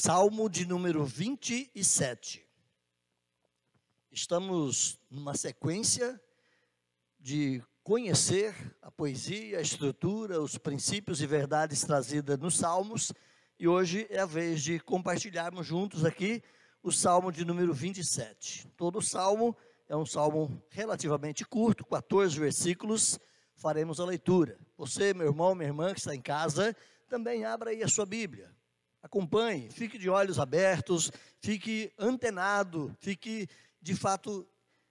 Salmo de número 27. Estamos numa sequência de conhecer a poesia, a estrutura, os princípios e verdades trazidas nos Salmos, e hoje é a vez de compartilharmos juntos aqui o Salmo de número 27. Todo Salmo é um salmo relativamente curto, 14 versículos, faremos a leitura. Você, meu irmão, minha irmã que está em casa, também abra aí a sua Bíblia. Acompanhe, fique de olhos abertos, fique antenado, fique de fato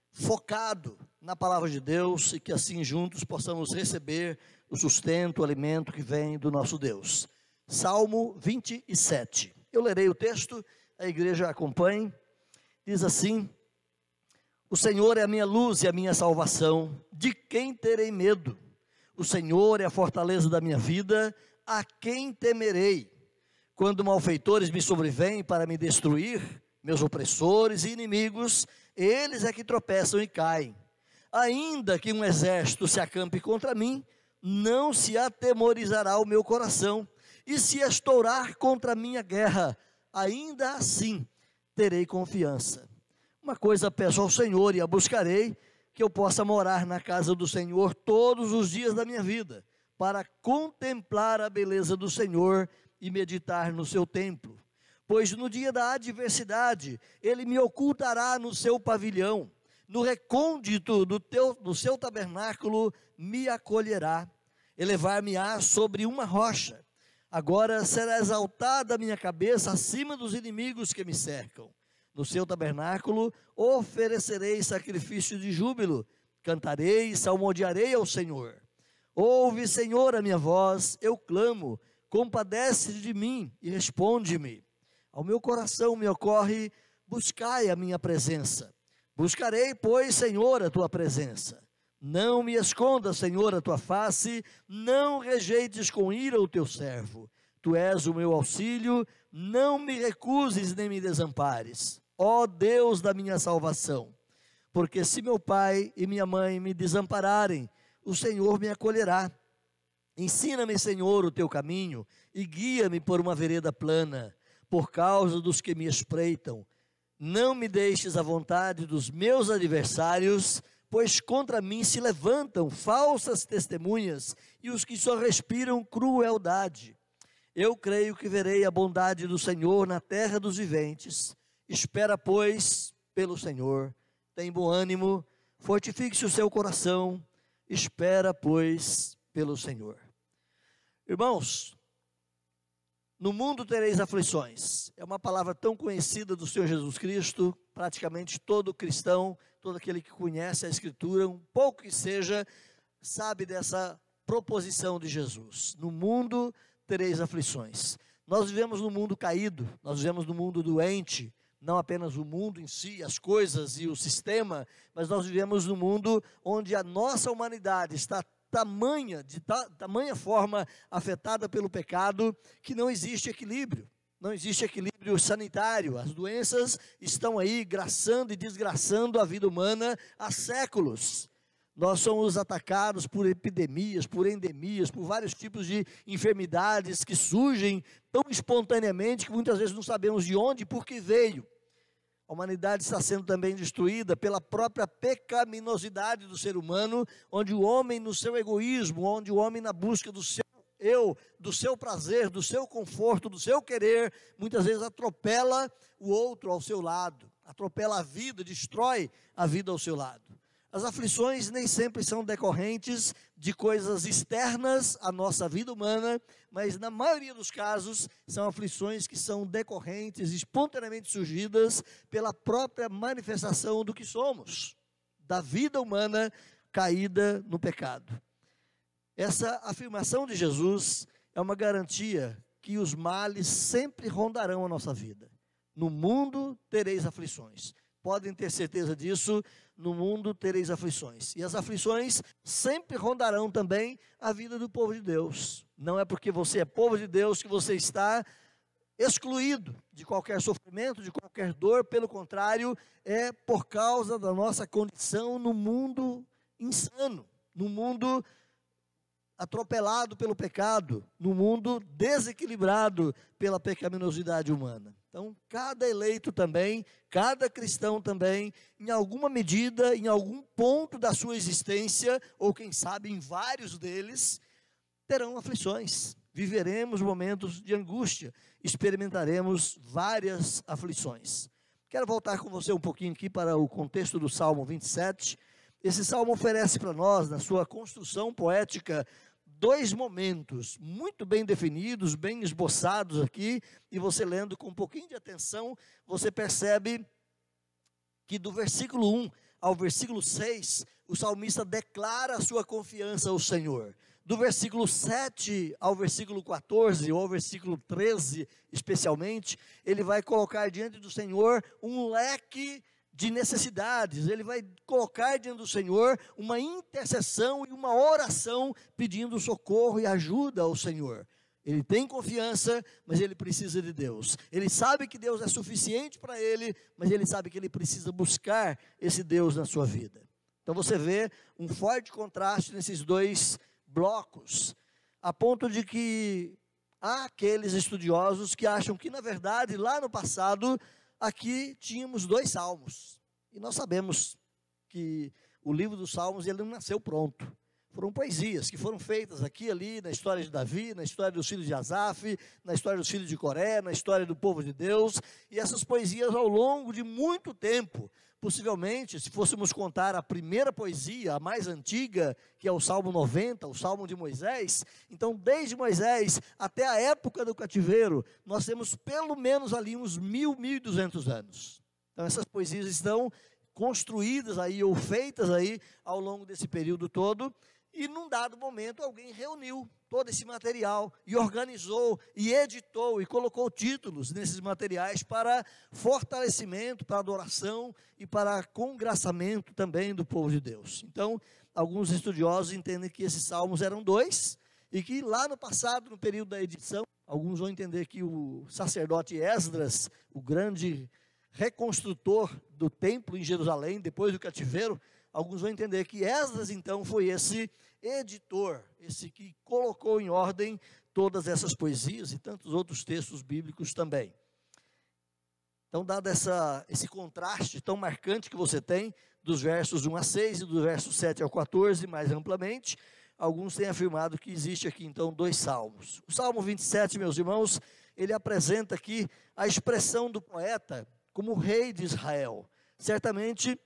focado na palavra de Deus e que assim juntos possamos receber o sustento, o alimento que vem do nosso Deus. Salmo 27. Eu lerei o texto, a igreja acompanhe. Diz assim: O Senhor é a minha luz e a minha salvação, de quem terei medo? O Senhor é a fortaleza da minha vida, a quem temerei? Quando malfeitores me sobrevêm para me destruir, meus opressores e inimigos, eles é que tropeçam e caem. Ainda que um exército se acampe contra mim, não se atemorizará o meu coração. E se estourar contra a minha guerra, ainda assim terei confiança. Uma coisa peço ao Senhor e a buscarei, que eu possa morar na casa do Senhor todos os dias da minha vida, para contemplar a beleza do Senhor e meditar no seu templo. Pois no dia da adversidade, Ele me ocultará no seu pavilhão, no recôndito do seu tabernáculo me acolherá, elevar-me-á sobre uma rocha. Agora será exaltada a minha cabeça acima dos inimigos que me cercam. No seu tabernáculo oferecerei sacrifício de júbilo, cantarei e salmodiarei ao Senhor. Ouve, Senhor, a minha voz, eu clamo, compadece de mim e responde-me. Ao meu coração me ocorre, buscai a minha presença. Buscarei, pois, Senhor, a tua presença. Não me esconda, Senhor, a tua face, não rejeites com ira o teu servo. Tu és o meu auxílio, não me recuses nem me desampares. Ó Deus da minha salvação, porque se meu pai e minha mãe me desampararem, o Senhor me acolherá. Ensina-me, Senhor, o teu caminho e guia-me por uma vereda plana, por causa dos que me espreitam. Não me deixes à vontade dos meus adversários, pois contra mim se levantam falsas testemunhas e os que só respiram crueldade. Eu creio que verei a bondade do Senhor na terra dos viventes. Espera, pois, pelo Senhor. Tem bom ânimo, fortifique-se o seu coração. Espera, pois, pelo Senhor. Irmãos, no mundo tereis aflições. É uma palavra tão conhecida do Senhor Jesus Cristo. Praticamente todo cristão, todo aquele que conhece a Escritura, um pouco que seja, sabe dessa proposição de Jesus. No mundo tereis aflições. Nós vivemos num mundo caído, nós vivemos num mundo doente, não apenas o mundo em si, as coisas e o sistema, mas nós vivemos num mundo onde a nossa humanidade está tamanha forma afetada pelo pecado, que não existe equilíbrio. Não existe equilíbrio sanitário. As doenças estão aí graçando e desgraçando a vida humana há séculos. Nós somos atacados por epidemias, por endemias, por vários tipos de enfermidades que surgem tão espontaneamente que muitas vezes não sabemos de onde e por que veio. A humanidade está sendo também destruída pela própria pecaminosidade do ser humano, onde o homem no seu egoísmo, onde o homem na busca do seu eu, do seu prazer, do seu conforto, do seu querer, muitas vezes atropela o outro ao seu lado, atropela a vida, destrói a vida ao seu lado. As aflições nem sempre são decorrentes de coisas externas à nossa vida humana, mas na maioria dos casos são aflições que são decorrentes, espontaneamente surgidas pela própria manifestação do que somos, da vida humana caída no pecado. Essa afirmação de Jesus é uma garantia que os males sempre rondarão a nossa vida. No mundo tereis aflições. Podem ter certeza disso, no mundo tereis aflições. E as aflições sempre rondarão também a vida do povo de Deus. Não é porque você é povo de Deus que você está excluído de qualquer sofrimento, de qualquer dor. Pelo contrário, é por causa da nossa condição no mundo insano, no mundo atropelado pelo pecado, num mundo desequilibrado pela pecaminosidade humana. Então, cada eleito também, cada cristão também, em alguma medida, em algum ponto da sua existência, ou quem sabe em vários deles, terão aflições. Viveremos momentos de angústia, experimentaremos várias aflições. Quero voltar com você um pouquinho aqui para o contexto do Salmo 27. Esse salmo oferece para nós, na sua construção poética, dois momentos muito bem definidos, bem esboçados aqui, e você lendo com um pouquinho de atenção, você percebe que do versículo 1 ao versículo 6, o salmista declara a sua confiança ao Senhor. Do versículo 7 ao versículo 14, ou ao versículo 13 especialmente, ele vai colocar diante do Senhor um leque de necessidades. Ele vai colocar diante do Senhor uma intercessão e uma oração pedindo socorro e ajuda ao Senhor. Ele tem confiança, mas ele precisa de Deus. Ele sabe que Deus é suficiente para ele, mas ele sabe que ele precisa buscar esse Deus na sua vida. Então você vê um forte contraste nesses dois blocos, a ponto de que há aqueles estudiosos que acham que, na verdade, lá no passado, aqui tínhamos dois salmos. E nós sabemos que o livro dos Salmos, ele não nasceu pronto. Foram poesias que foram feitas aqui e ali, na história de Davi, na história dos filhos de Asaf, na história dos filhos de Coré, na história do povo de Deus. E essas poesias, ao longo de muito tempo, possivelmente, se fôssemos contar a primeira poesia, a mais antiga, que é o Salmo 90, o Salmo de Moisés, então desde Moisés até a época do cativeiro, nós temos pelo menos ali uns 1.200 anos. Então essas poesias estão construídas aí, ou feitas aí, ao longo desse período todo, e num dado momento alguém reuniu todo esse material e organizou e editou e colocou títulos nesses materiais para fortalecimento, para adoração e para congraçamento também do povo de Deus. Então, alguns estudiosos entendem que esses salmos eram dois e que lá no passado, no período da edição, alguns vão entender que o sacerdote Esdras, o grande reconstrutor do templo em Jerusalém, depois do cativeiro, alguns vão entender que Esdras, então, foi esse editor, esse que colocou em ordem todas essas poesias e tantos outros textos bíblicos também. Então, dado esse contraste tão marcante que você tem, dos versos 1 a 6 e dos versos 7 ao 14, mais amplamente, alguns têm afirmado que existe aqui, então, dois salmos. O Salmo 27, meus irmãos, ele apresenta aqui a expressão do poeta como rei de Israel. Certamente,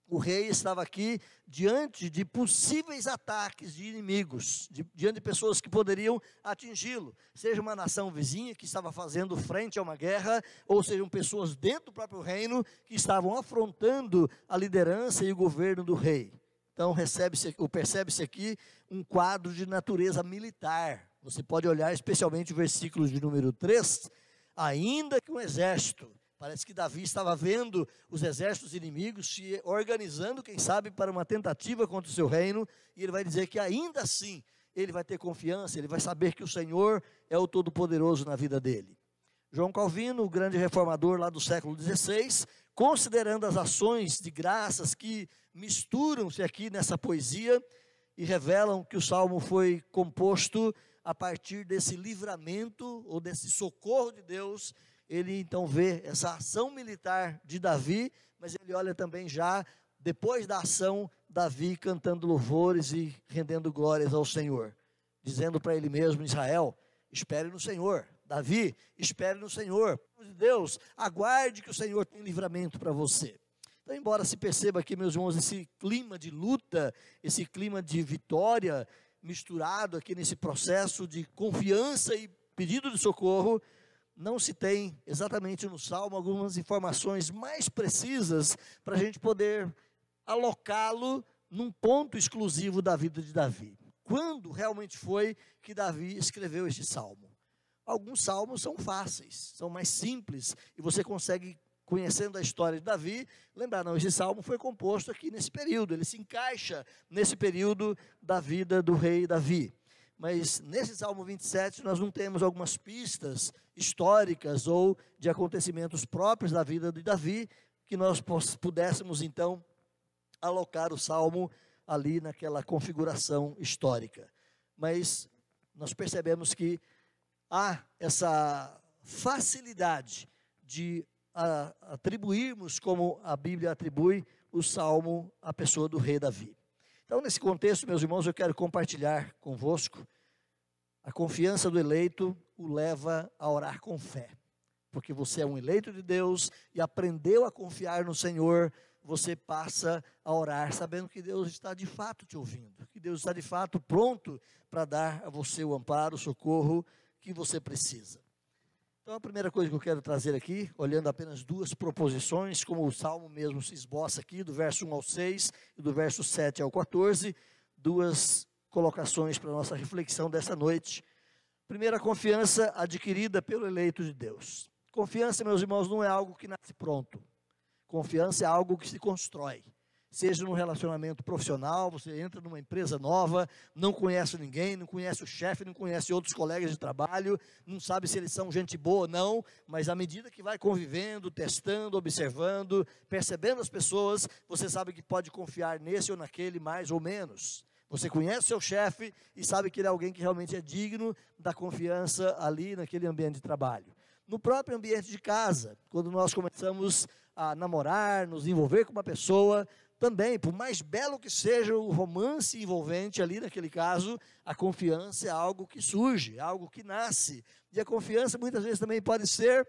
o rei estava aqui diante de possíveis ataques de inimigos, diante de pessoas que poderiam atingi-lo, seja uma nação vizinha que estava fazendo frente a uma guerra, ou sejam pessoas dentro do próprio reino que estavam afrontando a liderança e o governo do rei. Então percebe-se aqui um quadro de natureza militar. Você pode olhar especialmente o versículo de número 3, ainda que um exército. Parece que Davi estava vendo os exércitos inimigos se organizando, quem sabe, para uma tentativa contra o seu reino, e ele vai dizer que ainda assim ele vai ter confiança, ele vai saber que o Senhor é o Todo-Poderoso na vida dele. João Calvino, o grande reformador lá do século XVI, considerando as ações de graças que misturam-se aqui nessa poesia e revelam que o salmo foi composto a partir desse livramento ou desse socorro de Deus. Ele então vê essa ação militar de Davi, mas ele olha também já, depois da ação, Davi cantando louvores e rendendo glórias ao Senhor, dizendo para ele mesmo: Israel, espere no Senhor. Davi, espere no Senhor. Deus, aguarde que o Senhor tem livramento para você. Então, embora se perceba aqui, meus irmãos, esse clima de luta, esse clima de vitória, misturado aqui nesse processo de confiança e pedido de socorro, não se tem exatamente no Salmo algumas informações mais precisas para a gente poder alocá-lo num ponto exclusivo da vida de Davi. Quando realmente foi que Davi escreveu este Salmo? Alguns salmos são fáceis, são mais simples, e você consegue, conhecendo a história de Davi, lembrar, não, esse salmo foi composto aqui nesse período, ele se encaixa nesse período da vida do rei Davi. Mas nesse Salmo 27 nós não temos algumas pistas históricas ou de acontecimentos próprios da vida de Davi, que nós pudéssemos então alocar o Salmo ali naquela configuração histórica. mas nós percebemos que há essa facilidade de atribuirmos, como a Bíblia atribui, o Salmo à pessoa do rei Davi. Então, nesse contexto, meus irmãos, eu quero compartilhar convosco a confiança do eleito o leva a orar com fé, porque você é um eleito de Deus e aprendeu a confiar no Senhor, você passa a orar sabendo que Deus está de fato te ouvindo, que Deus está de fato pronto para dar a você o amparo, o socorro que você precisa. Então, a primeira coisa que eu quero trazer aqui, olhando apenas duas proposições, como o Salmo mesmo se esboça aqui, do verso 1 ao 6 e do verso 7 ao 14, duas colocações para a nossa reflexão dessa noite. Primeira, confiança adquirida pelo eleito de Deus. Confiança, meus irmãos, não é algo que nasce pronto. Confiança é algo que se constrói. Seja num relacionamento profissional, você entra numa empresa nova, não conhece ninguém, não conhece o chefe, não conhece outros colegas de trabalho, não sabe se eles são gente boa ou não, mas à medida que vai convivendo, testando, observando, percebendo as pessoas, você sabe que pode confiar nesse ou naquele mais ou menos. Você conhece seu chefe e sabe que ele é alguém que realmente é digno da confiança ali naquele ambiente de trabalho. No próprio ambiente de casa, quando nós começamos a namorar, nos envolver com uma pessoa, também, por mais belo que seja o romance envolvente ali naquele caso, a confiança é algo que surge, é algo que nasce. E a confiança muitas vezes também pode ser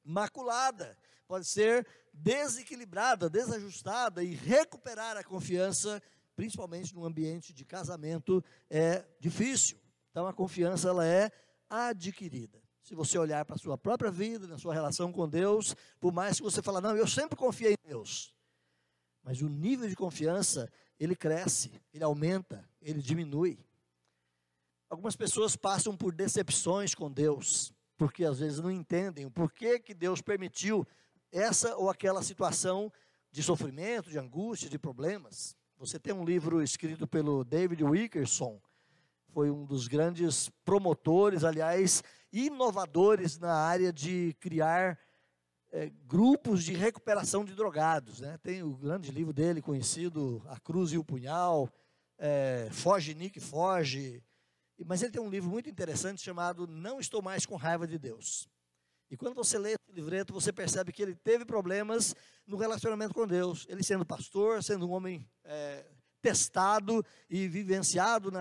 maculada, pode ser desequilibrada, desajustada, e recuperar a confiança, principalmente no ambiente de casamento, é difícil. Então a confiança ela é adquirida. Se você olhar para a sua própria vida, na sua relação com Deus, por mais que você fale, não, eu sempre confiei em Deus. Mas o nível de confiança, ele cresce, ele aumenta, ele diminui. Algumas pessoas passam por decepções com Deus, porque às vezes não entendem o porquê que Deus permitiu essa ou aquela situação de sofrimento, de angústia, de problemas. Você tem um livro escrito pelo David Wilkerson, foi um dos grandes promotores, aliás, inovadores na área de criar grupos de recuperação de drogados, né? Tem o grande livro dele conhecido, A Cruz e o Punhal, Foge Nick Foge, mas ele tem um livro muito interessante chamado Não Estou Mais com Raiva de Deus. E quando você lê esse livreto, você percebe que ele teve problemas no relacionamento com Deus, ele sendo pastor, sendo um homem testado e vivenciado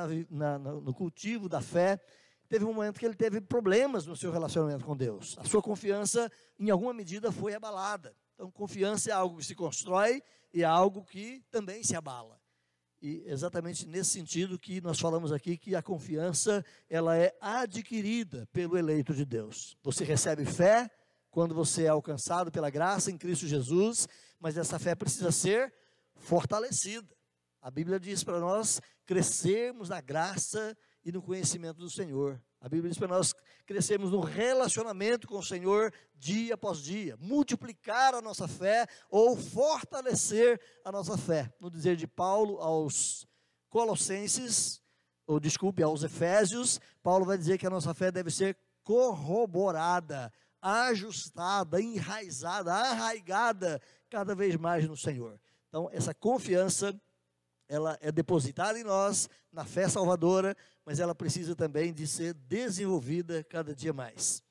no cultivo da fé. Teve um momento que ele teve problemas no seu relacionamento com Deus. A sua confiança, em alguma medida, foi abalada. Então, confiança é algo que se constrói e é algo que também se abala. E exatamente nesse sentido que nós falamos aqui, que a confiança, ela é adquirida pelo eleito de Deus. Você recebe fé quando você é alcançado pela graça em Cristo Jesus, mas essa fé precisa ser fortalecida. A Bíblia diz para nós crescermos na graça e no conhecimento do Senhor. A Bíblia diz para nós crescermos no relacionamento com o Senhor dia após dia, multiplicar a nossa fé ou fortalecer a nossa fé. No dizer de Paulo aos Colossenses, aos Efésios, Paulo vai dizer que a nossa fé deve ser corroborada, ajustada, enraizada, arraigada cada vez mais no Senhor. Então, essa confiança, ela é depositada em nós, na fé salvadora, mas ela precisa também de ser desenvolvida cada dia mais.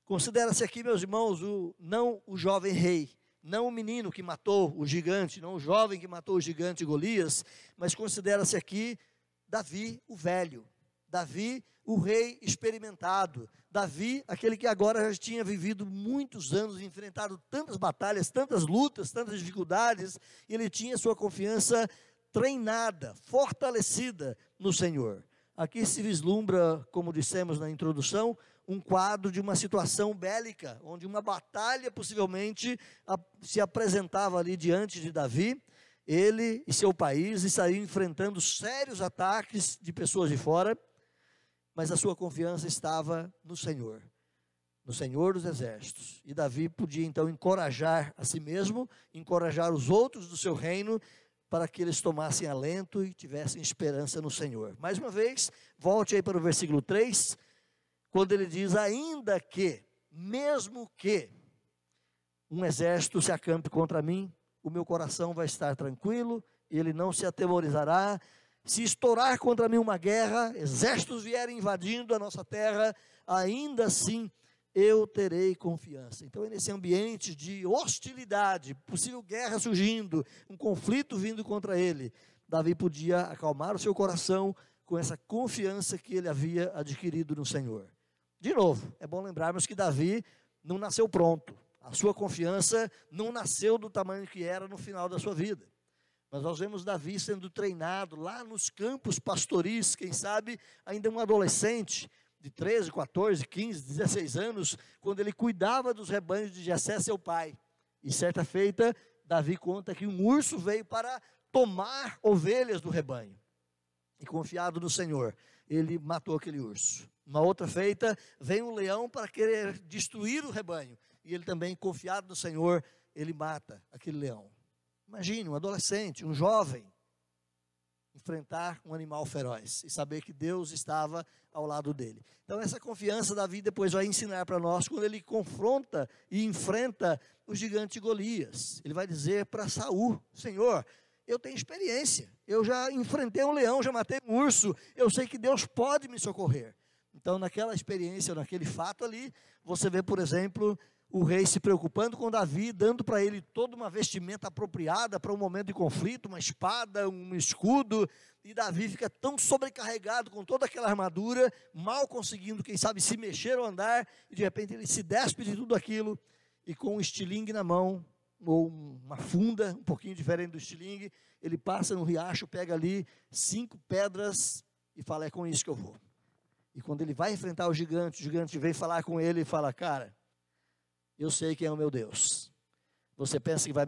Considera-se aqui, meus irmãos, não o jovem rei, não o menino que matou o gigante, não o jovem que matou o gigante Golias, mas considera-se aqui Davi, o velho, Davi, o rei experimentado, Davi, aquele que agora já tinha vivido muitos anos, enfrentado tantas batalhas, tantas lutas, tantas dificuldades, e ele tinha sua confiança treinada, fortalecida no Senhor. Aqui se vislumbra, como dissemos na introdução, um quadro de uma situação bélica, onde uma batalha possivelmente se apresentava ali diante de Davi. Ele e seu país estariam enfrentando sérios ataques de pessoas de fora, mas a sua confiança estava no Senhor dos exércitos. E Davi podia então encorajar a si mesmo, encorajar os outros do seu reino, para que eles tomassem alento e tivessem esperança no Senhor. Mais uma vez, volte aí para o versículo 3, quando ele diz, ainda que, mesmo que um exército se acampe contra mim, o meu coração vai estar tranquilo, ele não se atemorizará, se estourar contra mim uma guerra, exércitos vierem invadindo a nossa terra, ainda assim eu terei confiança. Então, nesse ambiente de hostilidade, possível guerra surgindo, um conflito vindo contra ele, Davi podia acalmar o seu coração com essa confiança que ele havia adquirido no Senhor. De novo, é bom lembrarmos que Davi não nasceu pronto. A sua confiança não nasceu do tamanho que era no final da sua vida. Mas nós vemos Davi sendo treinado lá nos campos pastoris, quem sabe ainda um adolescente de 13, 14, 15, 16 anos, quando ele cuidava dos rebanhos de Jessé, seu pai. E certa feita, Davi conta que um urso veio para tomar ovelhas do rebanho. E confiado no Senhor, ele matou aquele urso. Uma outra feita, vem um leão para querer destruir o rebanho. E ele também, confiado no Senhor, ele mata aquele leão. Imagine um adolescente, um jovem, enfrentar um animal feroz e saber que Deus estava ao lado dele. Então essa confiança Davi depois vai ensinar para nós quando ele confronta e enfrenta o gigante Golias. Ele vai dizer para Saul: Senhor, eu tenho experiência, eu já enfrentei um leão, já matei um urso, eu sei que Deus pode me socorrer. Então naquela experiência, naquele fato ali, você vê, por exemplo, o rei se preocupando com Davi, dando para ele toda uma vestimenta apropriada para um momento de conflito, uma espada, um escudo, e Davi fica tão sobrecarregado com toda aquela armadura, mal conseguindo, quem sabe, se mexer ou andar, e de repente ele se despe de tudo aquilo, e com um estilingue na mão, ou uma funda, um pouquinho diferente do estilingue, ele passa no riacho, pega ali 5 pedras, e fala: é com isso que eu vou. E quando ele vai enfrentar o gigante vem falar com ele e fala: cara, eu sei quem é o meu Deus. Você pensa que vai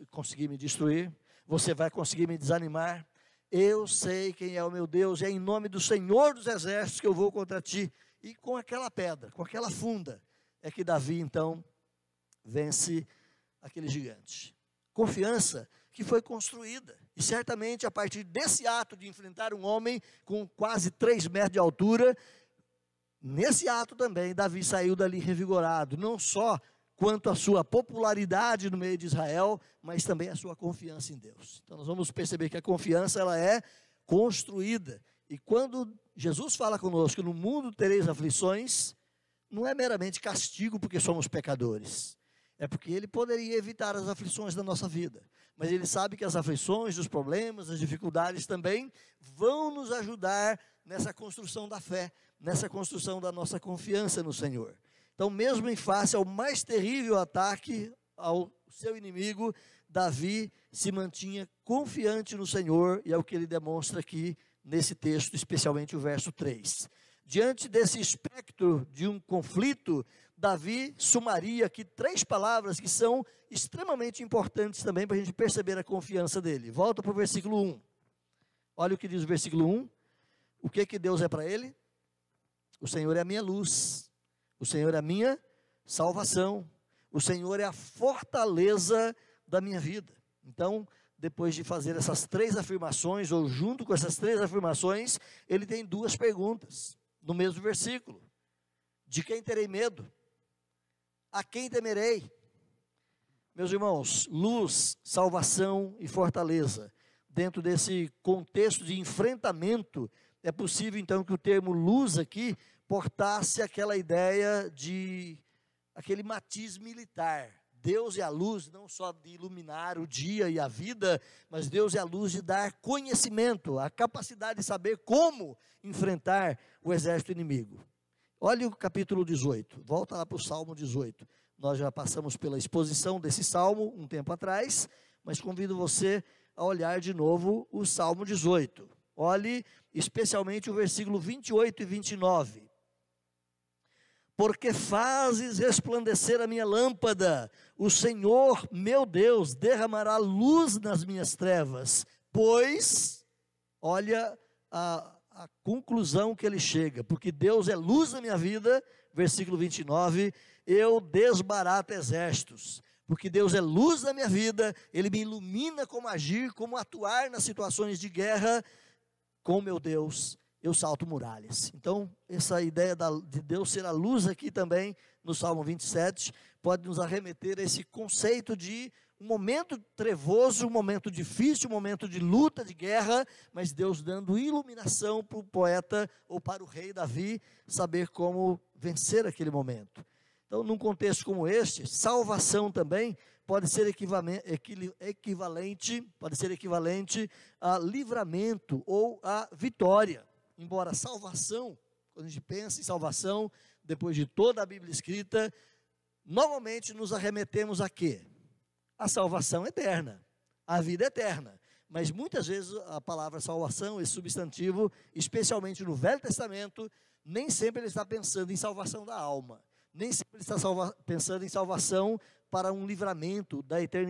conseguir me destruir? Você vai conseguir me desanimar? Eu sei quem é o meu Deus, e é em nome do Senhor dos Exércitos que eu vou contra ti. E com aquela pedra, com aquela funda, é que Davi então vence aquele gigante. Confiança que foi construída. E certamente a partir desse ato de enfrentar um homem com quase 3 metros de altura, nesse ato também, Davi saiu dali revigorado, não só quanto à sua popularidade no meio de Israel, mas também a sua confiança em Deus. Então nós vamos perceber que a confiança ela é construída. E quando Jesus fala conosco: no mundo tereis aflições, não é meramente castigo porque somos pecadores. É porque ele poderia evitar as aflições da nossa vida. Mas ele sabe que as aflições, os problemas, as dificuldades também vão nos ajudar nessa construção da fé, nessa construção da nossa confiança no Senhor. Então, mesmo em face ao mais terrível ataque ao seu inimigo, Davi se mantinha confiante no Senhor, e é o que ele demonstra aqui nesse texto, especialmente o verso 3. Diante desse espectro de um conflito, Davi sumaria aqui 3 palavras que são extremamente importantes também para a gente perceber a confiança dele. Volta para o versículo 1. Olha o que diz o versículo 1. O que Deus é para ele? O Senhor é a minha luz. O Senhor é a minha salvação. O Senhor é a fortaleza da minha vida. Então, depois de fazer essas 3 afirmações, ou junto com essas 3 afirmações, ele tem 2 perguntas no mesmo versículo. De quem terei medo? A quem temerei? Meus irmãos, luz, salvação e fortaleza. Dentro desse contexto de enfrentamento, é possível então que o termo luz aqui portasse aquela ideia de aquele matiz militar. Deus é a luz não só de iluminar o dia e a vida, mas Deus é a luz de dar conhecimento, a capacidade de saber como enfrentar o exército inimigo. Olha o capítulo 18, volta lá para o Salmo 18. Nós já passamos pela exposição desse Salmo um tempo atrás, mas convido você a olhar de novo o Salmo 18. Olhe especialmente o versículo 28 e 29. Porque fazes resplandecer a minha lâmpada, o Senhor, meu Deus, derramará luz nas minhas trevas, pois, olha a conclusão que ele chega, porque Deus é luz na minha vida, versículo 29, eu desbarato exércitos, porque Deus é luz na minha vida, Ele me ilumina como agir, como atuar nas situações de guerra, com meu Deus eu salto muralhas. Então, essa ideia de Deus ser a luz aqui também, no Salmo 27, pode nos arremeter a esse conceito de um momento trevoso, um momento difícil, um momento de luta, de guerra, mas Deus dando iluminação para o poeta ou para o rei Davi saber como vencer aquele momento. Então, num contexto como este, salvação também pode ser equivalente a livramento ou a vitória. Embora salvação, quando a gente pensa em salvação, depois de toda a Bíblia escrita, normalmente nos arremetemos a quê? A salvação eterna, a vida eterna. Mas muitas vezes a palavra salvação, esse substantivo, especialmente no Velho Testamento, nem sempre ele está pensando em salvação da alma. Nem sempre ele está pensando em salvação para um livramento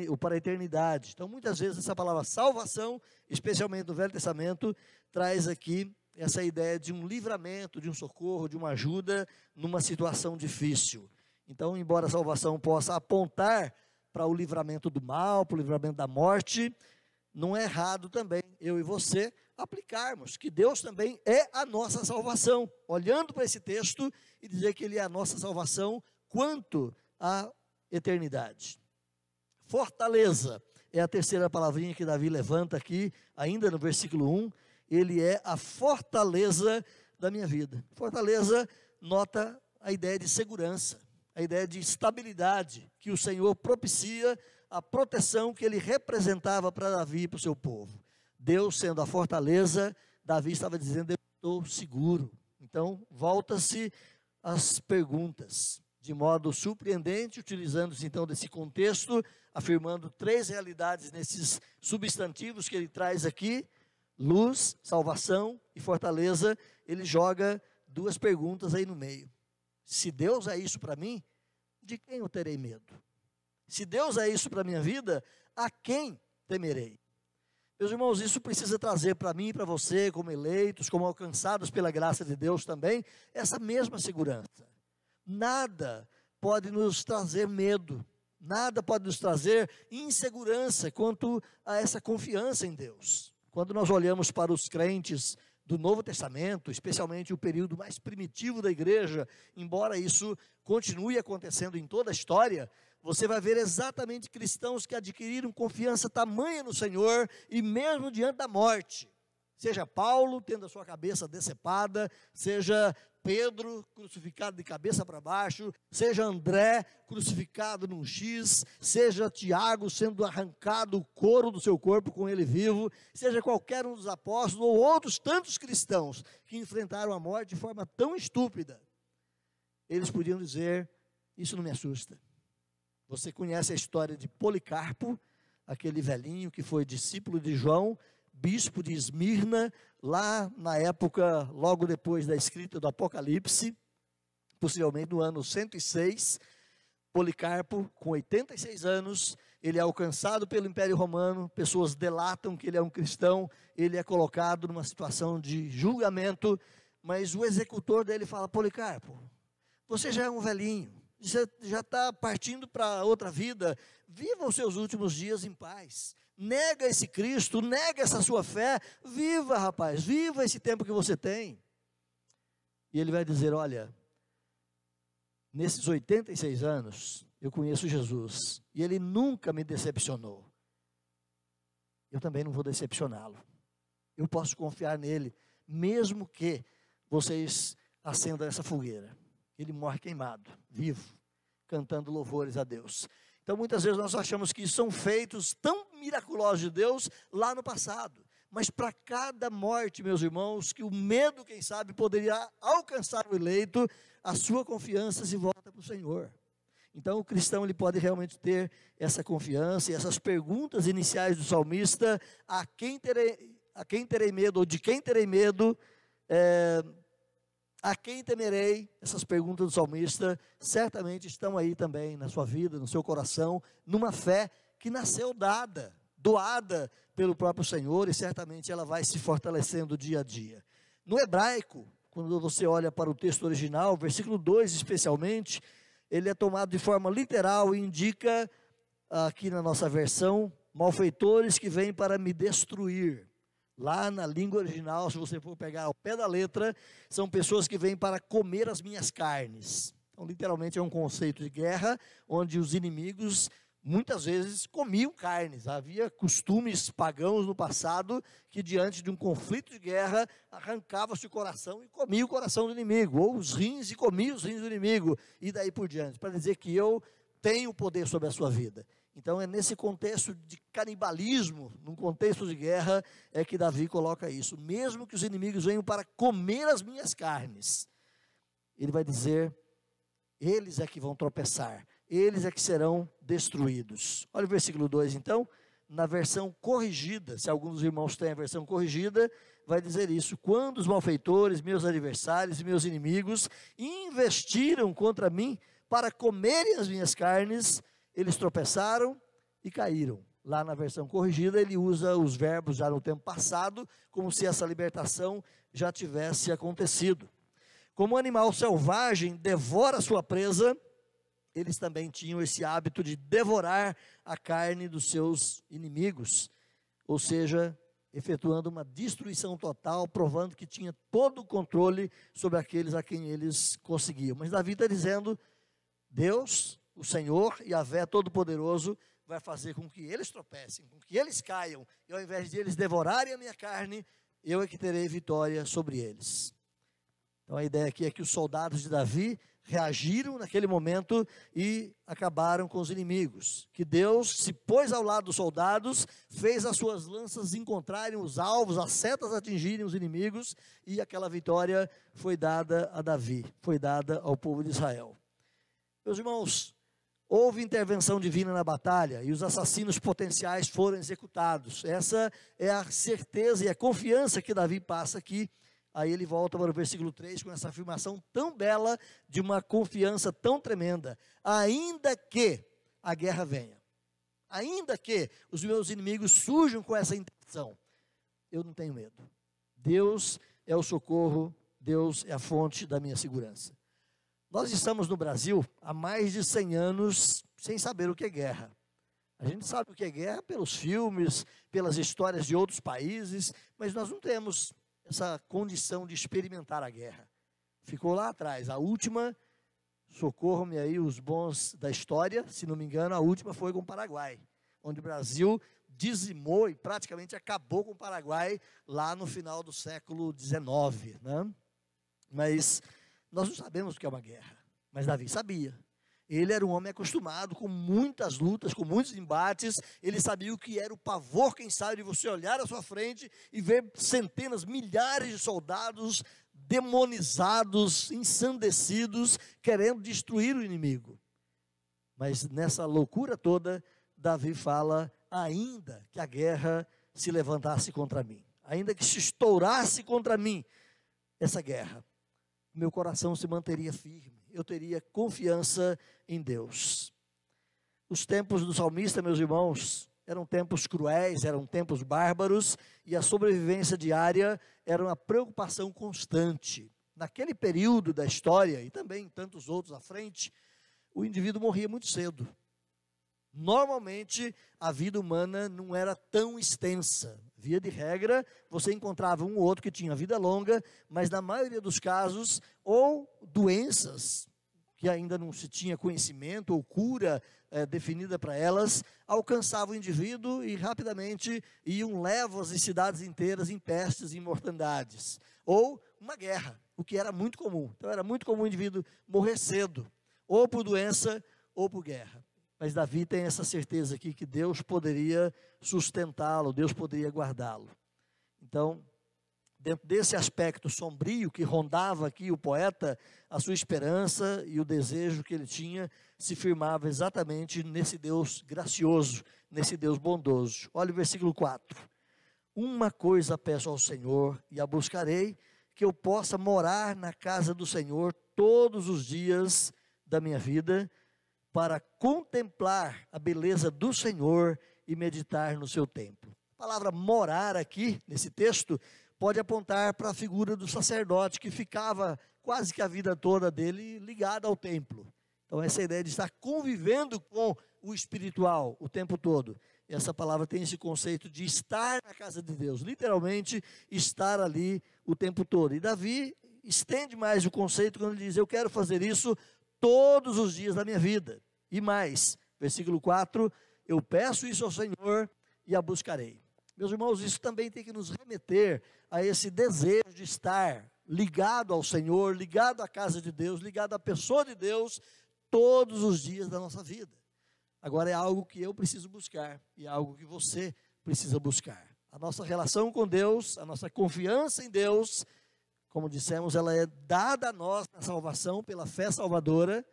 ou para a eternidade. Então, muitas vezes essa palavra salvação, especialmente no Velho Testamento, traz aqui essa ideia de um livramento, de um socorro, de uma ajuda numa situação difícil. Então, embora a salvação possa apontar para o livramento do mal, para o livramento da morte, não é errado também eu e você aplicarmos que Deus também é a nossa salvação, olhando para esse texto e dizer que Ele é a nossa salvação quanto à eternidade. Fortaleza é a terceira palavrinha que Davi levanta aqui, ainda no versículo 1, Ele é a fortaleza da minha vida. Fortaleza nota a ideia de segurança, a ideia de estabilidade que o Senhor propicia, a proteção que Ele representava para Davi e para o seu povo. Deus sendo a fortaleza, Davi estava dizendo, eu estou seguro. Então, volta-se as perguntas, de modo surpreendente, utilizando-se então desse contexto, afirmando três realidades nesses substantivos que ele traz aqui, luz, salvação e fortaleza, ele joga duas perguntas aí no meio. Se Deus é isso para mim, de quem eu terei medo? Se Deus é isso para a minha vida, a quem temerei? Meus irmãos, isso precisa trazer para mim e para você, como eleitos, como alcançados pela graça de Deus também, essa mesma segurança. Nada pode nos trazer medo, nada pode nos trazer insegurança quanto a essa confiança em Deus. Quando nós olhamos para os crentes do Novo Testamento, especialmente o período mais primitivo da igreja, embora isso continue acontecendo em toda a história, você vai ver exatamente cristãos que adquiriram confiança tamanha no Senhor e mesmo diante da morte. Seja Paulo tendo a sua cabeça decepada, seja Pedro crucificado de cabeça para baixo, seja André crucificado num X, seja Tiago sendo arrancado o couro do seu corpo com ele vivo, seja qualquer um dos apóstolos ou outros tantos cristãos que enfrentaram a morte de forma tão estúpida, eles podiam dizer, isso não me assusta. Você conhece a história de Policarpo, aquele velhinho que foi discípulo de João, bispo de Esmirna, lá na época, logo depois da escrita do Apocalipse, possivelmente no ano 106, Policarpo, com 86 anos, ele é alcançado pelo Império Romano, pessoas delatam que ele é um cristão, ele é colocado numa situação de julgamento, mas o executor dele fala, Policarpo, você já é um velhinho, você já está partindo para outra vida, viva os seus últimos dias em paz. Nega esse Cristo, nega essa sua fé, viva, rapaz, viva esse tempo que você tem. E ele vai dizer, olha, nesses 86 anos, eu conheço Jesus, e ele nunca me decepcionou. Eu também não vou decepcioná-lo. Eu posso confiar nele, mesmo que vocês acendam essa fogueira. Ele morre queimado, vivo, cantando louvores a Deus. Então, muitas vezes nós achamos que são feitos tão miraculosos de Deus lá no passado. Mas para cada morte, meus irmãos, que o medo, quem sabe, poderia alcançar o eleito, a sua confiança se volta para o Senhor. Então, o cristão ele pode realmente ter essa confiança e essas perguntas iniciais do salmista, a quem terei medo, ou de quem terei medo, a quem temerei, essas perguntas do salmista, certamente estão aí também na sua vida, no seu coração, numa fé que nasceu doada pelo próprio Senhor, e certamente ela vai se fortalecendo dia a dia. No hebraico, quando você olha para o texto original, versículo 2 especialmente, ele é tomado de forma literal e indica, aqui na nossa versão, malfeitores que vêm para me destruir. Lá na língua original, se você for pegar ao pé da letra, são pessoas que vêm para comer as minhas carnes. Então, literalmente é um conceito de guerra, onde os inimigos muitas vezes comiam carnes. Havia costumes pagãos no passado que, diante de um conflito de guerra, arrancava-se o coração e comia o coração do inimigo, ou os rins e comia os rins do inimigo, e daí por diante, para dizer que eu tenho poder sobre a sua vida. Então é nesse contexto de canibalismo, num contexto de guerra, é que Davi coloca isso. Mesmo que os inimigos venham para comer as minhas carnes, ele vai dizer, eles é que vão tropeçar, eles é que serão destruídos. Olha o versículo 2 então, na versão corrigida, se alguns dos irmãos têm a versão corrigida, vai dizer isso: quando os malfeitores, meus adversários e meus inimigos investiram contra mim para comerem as minhas carnes, eles tropeçaram e caíram. Lá na versão corrigida ele usa os verbos já no tempo passado, como se essa libertação já tivesse acontecido. Como o animal selvagem devora sua presa, eles também tinham esse hábito de devorar a carne dos seus inimigos, ou seja, efetuando uma destruição total, provando que tinha todo o controle sobre aqueles a quem eles conseguiam. Mas Davi está dizendo, Deus, o Senhor, Yahvé Todo-Poderoso, vai fazer com que eles tropecem, com que eles caiam, e ao invés de eles devorarem a minha carne, eu é que terei vitória sobre eles. Então a ideia aqui é que os soldados de Davi reagiram naquele momento e acabaram com os inimigos. Que Deus se pôs ao lado dos soldados, fez as suas lanças encontrarem os alvos, as setas atingirem os inimigos, e aquela vitória foi dada a Davi, foi dada ao povo de Israel. Meus irmãos, houve intervenção divina na batalha e os assassinos potenciais foram executados. Essa é a certeza e a confiança que Davi passa aqui. Aí ele volta para o versículo 3 com essa afirmação tão bela, de uma confiança tão tremenda. Ainda que a guerra venha, ainda que os meus inimigos surjam com essa intenção, eu não tenho medo. Deus é o socorro, Deus é a fonte da minha segurança. Nós estamos no Brasil há mais de 100 anos sem saber o que é guerra. A gente sabe o que é guerra pelos filmes, pelas histórias de outros países, mas nós não temos essa condição de experimentar a guerra. Ficou lá atrás. A última, socorram-me aí os bons da história, se não me engano, a última foi com o Paraguai, onde o Brasil dizimou e praticamente acabou com o Paraguai lá no final do século XIX, né? Mas nós não sabemos o que é uma guerra, mas Davi sabia. Ele era um homem acostumado com muitas lutas, com muitos embates. Ele sabia o que era o pavor, quem sabe, de você olhar à sua frente e ver centenas, milhares de soldados demonizados, ensandecidos, querendo destruir o inimigo. Mas nessa loucura toda, Davi fala, ainda que a guerra se levantasse contra mim, ainda que se estourasse contra mim essa guerra, meu coração se manteria firme. Eu teria confiança em Deus. Os tempos do salmista, meus irmãos, eram tempos cruéis, eram tempos bárbaros, e a sobrevivência diária era uma preocupação constante. Naquele período da história, e também em tantos outros à frente, o indivíduo morria muito cedo. Normalmente, a vida humana não era tão extensa. Via de regra, você encontrava um ou outro que tinha vida longa, mas na maioria dos casos, ou doenças, que ainda não se tinha conhecimento, ou cura definida para elas, alcançavam o indivíduo e rapidamente iam lévas e cidades inteiras em pestes e mortandades. Ou uma guerra, o que era muito comum. Então era muito comum o indivíduo morrer cedo, ou por doença, ou por guerra. Mas Davi tem essa certeza aqui que Deus poderia sustentá-lo, Deus poderia guardá-lo. Então, dentro desse aspecto sombrio que rondava aqui o poeta, a sua esperança e o desejo que ele tinha se firmava exatamente nesse Deus gracioso, nesse Deus bondoso. Olha o versículo 4. Uma coisa peço ao Senhor e a buscarei, que eu possa morar na casa do Senhor todos os dias da minha vida, para contemplar a beleza do Senhor e meditar no seu templo. A palavra morar aqui, nesse texto, pode apontar para a figura do sacerdote, que ficava quase que a vida toda dele ligada ao templo. Então essa ideia de estar convivendo com o espiritual o tempo todo. Essa palavra tem esse conceito de estar na casa de Deus, literalmente estar ali o tempo todo. E Davi estende mais o conceito quando ele diz, eu quero fazer isso todos os dias da minha vida. E mais, versículo 4, eu peço isso ao Senhor e a buscarei. Meus irmãos, isso também tem que nos remeter a esse desejo de estar ligado ao Senhor, ligado à casa de Deus, ligado à pessoa de Deus, todos os dias da nossa vida. Agora é algo que eu preciso buscar, e é algo que você precisa buscar. A nossa relação com Deus, a nossa confiança em Deus, como dissemos, ela é dada a nós na salvação pela fé salvadora,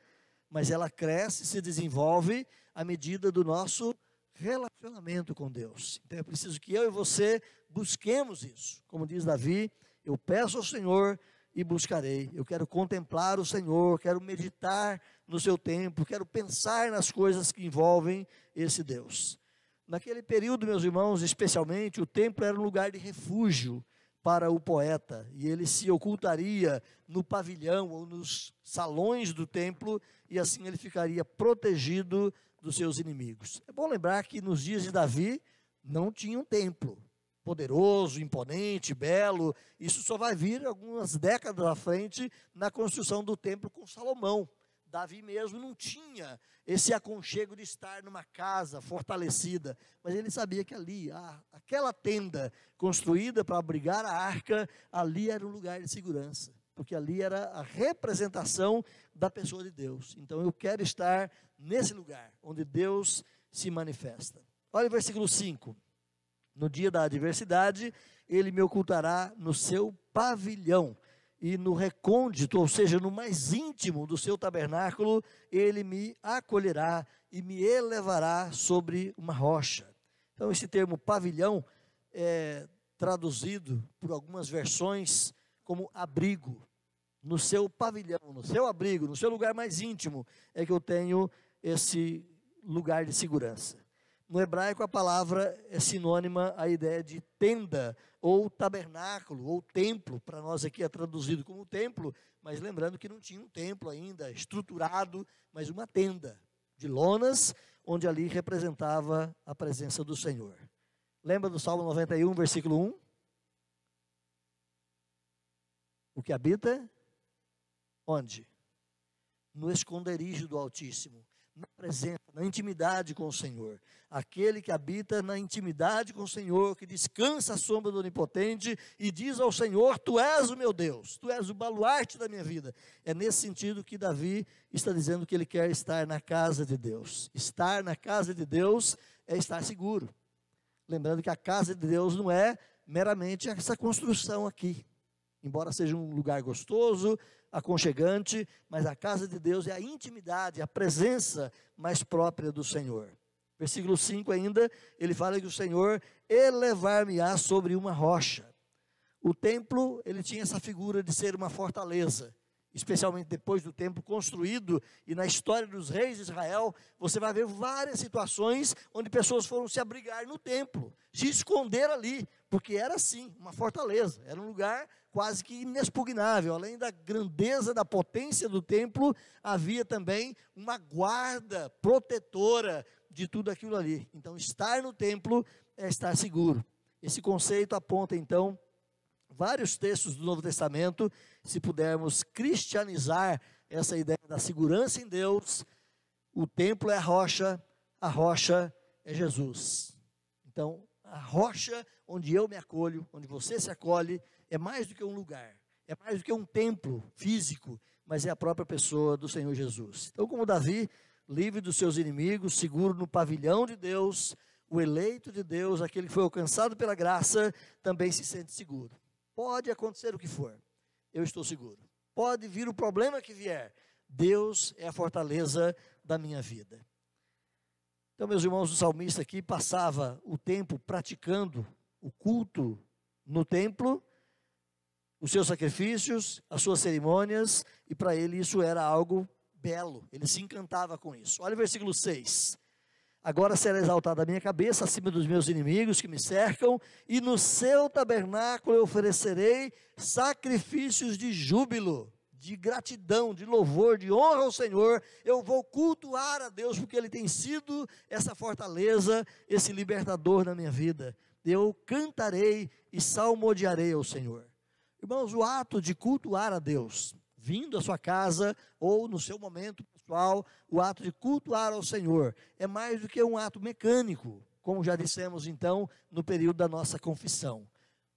mas ela cresce e se desenvolve à medida do nosso relacionamento com Deus. Então é preciso que eu e você busquemos isso. Como diz Davi, eu peço ao Senhor e buscarei. Eu quero contemplar o Senhor, quero meditar no seu templo, quero pensar nas coisas que envolvem esse Deus. Naquele período, meus irmãos, especialmente, o templo era um lugar de refúgio para o poeta, e ele se ocultaria no pavilhão ou nos salões do templo, e assim ele ficaria protegido dos seus inimigos. É bom lembrar que nos dias de Davi não tinha um templo poderoso, imponente, belo. Isso só vai vir algumas décadas à frente na construção do templo com Salomão. Davi mesmo não tinha esse aconchego de estar numa casa fortalecida, mas ele sabia que ali, aquela tenda construída para abrigar a arca, ali era um lugar de segurança, porque ali era a representação da pessoa de Deus. Então eu quero estar nesse lugar, onde Deus se manifesta. Olha o versículo 5. No dia da adversidade, ele me ocultará no seu pavilhão, e no recôndito, ou seja, no mais íntimo do seu tabernáculo, ele me acolherá e me elevará sobre uma rocha. Então esse termo pavilhão é traduzido por algumas versões como abrigo. No seu pavilhão, no seu abrigo, no seu lugar mais íntimo, é que eu tenho esse lugar de segurança. No hebraico, a palavra é sinônima à ideia de tenda, ou tabernáculo, ou templo. Para nós aqui é traduzido como templo, mas lembrando que não tinha um templo ainda estruturado, mas uma tenda de lonas, onde ali representava a presença do Senhor. Lembra do Salmo 91, versículo 1? O que habita? Onde? No esconderijo do Altíssimo. Na presença, na intimidade com o Senhor. Aquele que habita na intimidade com o Senhor, que descansa à sombra do Onipotente e diz ao Senhor, tu és o meu Deus, tu és o baluarte da minha vida. É nesse sentido que Davi está dizendo que ele quer estar na casa de Deus. Estar na casa de Deus é estar seguro. Lembrando que a casa de Deus não é meramente essa construção aqui. Embora seja um lugar gostoso, aconchegante, mas a casa de Deus é a intimidade, a presença mais própria do Senhor. Versículo 5 ainda, ele fala que o Senhor elevar-me-á sobre uma rocha. O templo, ele tinha essa figura de ser uma fortaleza, especialmente depois do templo construído, e na história dos reis de Israel, você vai ver várias situações onde pessoas foram se abrigar no templo, se esconder ali, porque era assim, uma fortaleza, era um lugar quase que inexpugnável. Além da grandeza, da potência do templo, havia também uma guarda protetora de tudo aquilo ali. Então, estar no templo é estar seguro. Esse conceito aponta, então, vários textos do Novo Testamento. Se pudermos cristianizar essa ideia da segurança em Deus, o templo é a rocha é Jesus. Então, a rocha onde eu me acolho, onde você se acolhe, é mais do que um lugar, é mais do que um templo físico, mas é a própria pessoa do Senhor Jesus. Então, como Davi, livre dos seus inimigos, seguro no pavilhão de Deus, o eleito de Deus, aquele que foi alcançado pela graça, também se sente seguro. Pode acontecer o que for, eu estou seguro. Pode vir o problema que vier, Deus é a fortaleza da minha vida. Então, meus irmãos, o salmista aqui passava o tempo praticando o culto no templo, os seus sacrifícios, as suas cerimônias, e para ele isso era algo belo, ele se encantava com isso. Olha o versículo 6. Agora será exaltada a minha cabeça acima dos meus inimigos que me cercam, e no seu tabernáculo eu oferecerei sacrifícios de júbilo, de gratidão, de louvor, de honra ao Senhor. Eu vou cultuar a Deus, porque Ele tem sido essa fortaleza, esse libertador na minha vida. Eu cantarei e salmodiarei ao Senhor. Irmãos, o ato de cultuar a Deus, vindo à sua casa ou no seu momento pessoal, o ato de cultuar ao Senhor. É mais do que um ato mecânico, como já dissemos então no período da nossa confissão.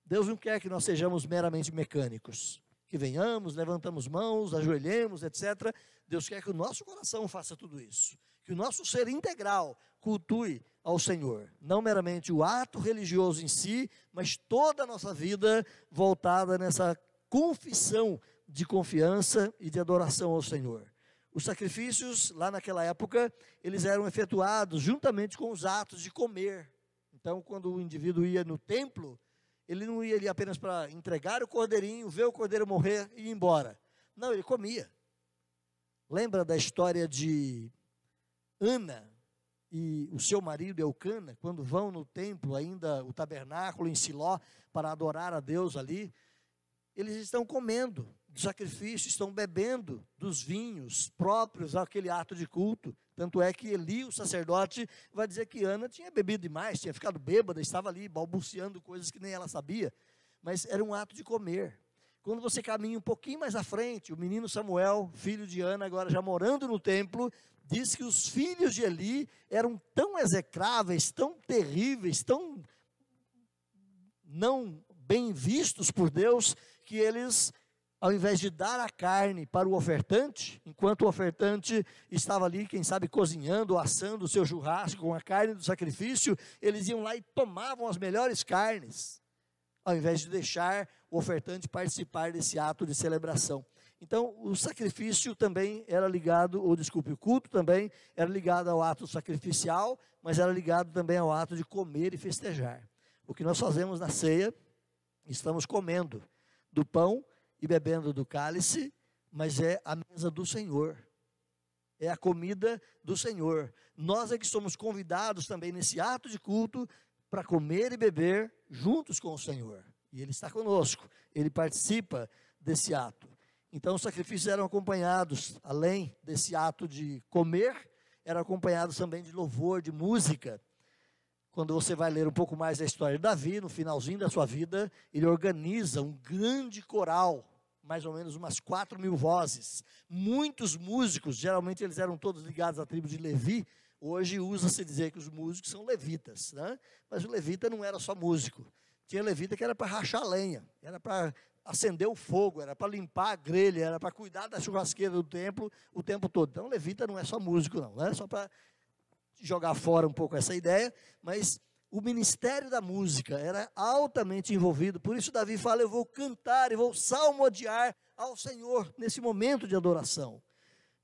Deus não quer que nós sejamos meramente mecânicos, que venhamos, levantamos mãos, ajoelhemos, etc. Deus quer que o nosso coração faça tudo isso, que o nosso ser integral cultue ao Senhor, não meramente o ato religioso em si, mas toda a nossa vida voltada nessa confissão de confiança e de adoração ao Senhor. Os sacrifícios, lá naquela época, eles eram efetuados juntamente com os atos de comer. Então, quando o indivíduo ia no templo, ele não ia ali apenas para entregar o cordeirinho, ver o cordeiro morrer e ir embora. Não, ele comia. Lembra da história de Ana e o seu marido Eucana, quando vão no templo, ainda o tabernáculo em Siló, para adorar a Deus ali? Eles estão comendo do sacrifício, estão bebendo dos vinhos próprios àquele ato de culto. Tanto é que Eli, o sacerdote, vai dizer que Ana tinha bebido demais, tinha ficado bêbada, estava ali balbuciando coisas que nem ela sabia. Mas era um ato de comer. Quando você caminha um pouquinho mais à frente, o menino Samuel, filho de Ana, agora já morando no templo, diz que os filhos de Eli eram tão execráveis, tão terríveis, tão não bem vistos por Deus, que eles, ao invés de dar a carne para o ofertante, enquanto o ofertante estava ali, quem sabe, cozinhando, assando o seu churrasco com a carne do sacrifício, eles iam lá e tomavam as melhores carnes, ao invés de deixar o ofertante participar desse ato de celebração. Então, o sacrifício também era ligado, o culto também era ligado ao ato sacrificial, mas era ligado também ao ato de comer e festejar. O que nós fazemos na ceia, estamos comendo do pão e bebendo do cálice, mas é a mesa do Senhor, é a comida do Senhor. Nós é que somos convidados também nesse ato de culto para comer e beber juntos com o Senhor. E Ele está conosco, Ele participa desse ato. Então os sacrifícios eram acompanhados, além desse ato de comer, eram acompanhados também de louvor, de música. Quando você vai ler um pouco mais da história de Davi, no finalzinho da sua vida, ele organiza um grande coral, mais ou menos umas 4.000 vozes, muitos músicos, geralmente eles eram todos ligados à tribo de Levi. Hoje usa-se dizer que os músicos são levitas, né? Mas o levita não era só músico, tinha levita que era para rachar lenha, era para acender o fogo, era para limpar a grelha, era para cuidar da churrasqueira do templo o tempo todo. Então levita não é só músico não, né? Só para jogar fora um pouco essa ideia, mas o ministério da música era altamente envolvido. Por isso Davi fala: eu vou cantar e vou salmodiar ao Senhor nesse momento de adoração.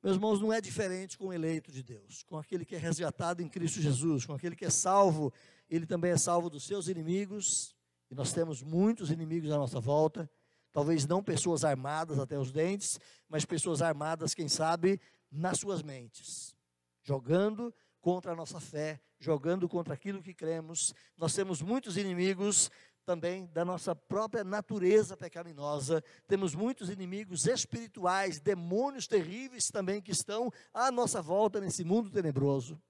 Meus irmãos, não é diferente com o eleito de Deus, com aquele que é resgatado em Cristo Jesus, com aquele que é salvo. Ele também é salvo dos seus inimigos, e nós temos muitos inimigos à nossa volta, talvez não pessoas armadas até os dentes, mas pessoas armadas, quem sabe, nas suas mentes, jogando contra a nossa fé, jogando contra aquilo que cremos. Nós temos muitos inimigos também da nossa própria natureza pecaminosa, temos muitos inimigos espirituais, demônios terríveis também que estão à nossa volta nesse mundo tenebroso,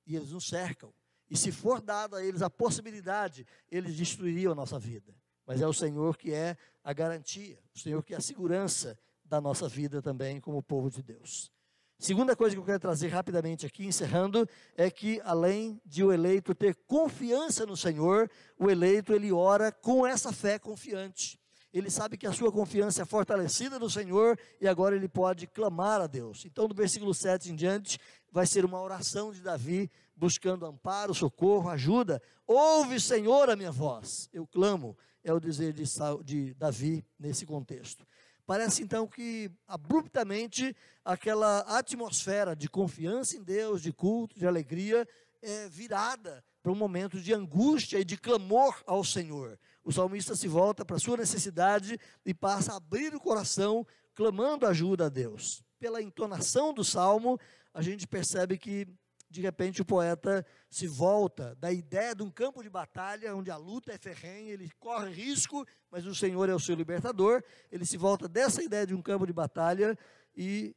e eles nos cercam, e se for dada a eles a possibilidade, eles destruiriam a nossa vida, mas é o Senhor que é a garantia, o Senhor que é a segurança da nossa vida também como povo de Deus. Segunda coisa que eu quero trazer rapidamente aqui, encerrando, é que além de o eleito ter confiança no Senhor, o eleito ele ora com essa fé confiante. Ele sabe que a sua confiança é fortalecida no Senhor e agora ele pode clamar a Deus. Então, do versículo 7 em diante, vai ser uma oração de Davi, buscando amparo, socorro, ajuda. Ouve, Senhor, a minha voz. Eu clamo, é o dizer de Davi nesse contexto. Parece então que abruptamente aquela atmosfera de confiança em Deus, de culto, de alegria, é virada para um momento de angústia e de clamor ao Senhor. O salmista se volta para a sua necessidade e passa a abrir o coração, clamando ajuda a Deus. Pela entonação do salmo, a gente percebe que de repente o poeta se volta da ideia de um campo de batalha, onde a luta é ferrenha, ele corre risco, mas o Senhor é o seu libertador. Ele se volta dessa ideia de um campo de batalha e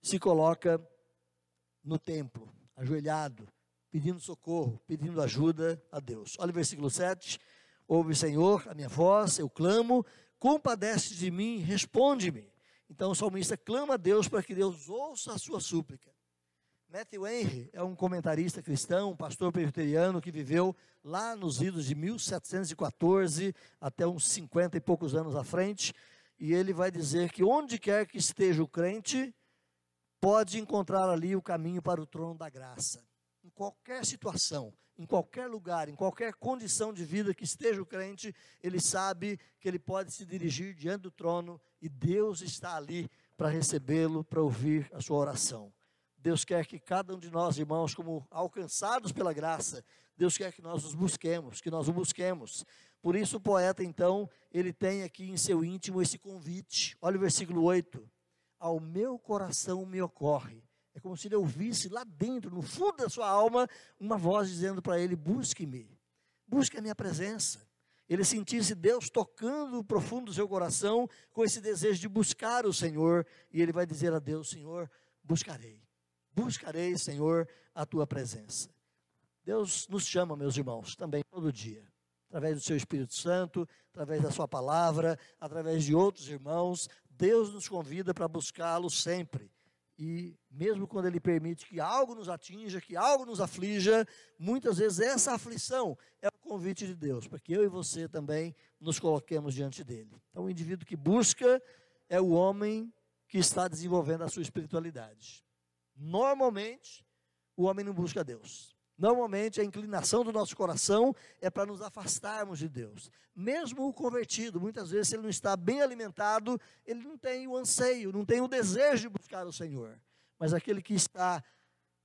se coloca no templo, ajoelhado, pedindo socorro, pedindo ajuda a Deus. Olha o versículo 7, ouve, Senhor, a minha voz, eu clamo, compadece de mim, responde-me. Então o salmista clama a Deus para que Deus ouça a sua súplica. Matthew Henry é um comentarista cristão, um pastor presbiteriano que viveu lá nos idos de 1714 até uns 50 e poucos anos à frente, e ele vai dizer que onde quer que esteja o crente, pode encontrar ali o caminho para o trono da graça. Em qualquer situação, em qualquer lugar, em qualquer condição de vida que esteja o crente, ele sabe que ele pode se dirigir diante do trono e Deus está ali para recebê-lo, para ouvir a sua oração. Deus quer que cada um de nós, irmãos, como alcançados pela graça, Deus quer que nós os busquemos, que nós o busquemos. Por isso o poeta, então, ele tem aqui em seu íntimo esse convite. Olha o versículo 8. Ao meu coração me ocorre. É como se ele ouvisse lá dentro, no fundo da sua alma, uma voz dizendo para ele: busque-me, busque a minha presença. Ele sentisse Deus tocando o profundo do seu coração com esse desejo de buscar o Senhor, e ele vai dizer a Deus: Senhor, buscarei, Senhor, a tua presença. Deus nos chama, meus irmãos, também todo dia, através do seu Espírito Santo, através da sua palavra, através de outros irmãos. Deus nos convida para buscá-lo sempre. E mesmo quando Ele permite que algo nos atinja, que algo nos aflija, muitas vezes essa aflição é o convite de Deus, para que eu e você também nos coloquemos diante dEle. Então o indivíduo que busca é o homem que está desenvolvendo a sua espiritualidade. Normalmente, o homem não busca Deus. Normalmente, a inclinação do nosso coração é para nos afastarmos de Deus. Mesmo o convertido, muitas vezes, se ele não está bem alimentado, ele não tem o anseio, não tem o desejo de buscar o Senhor. Mas aquele que está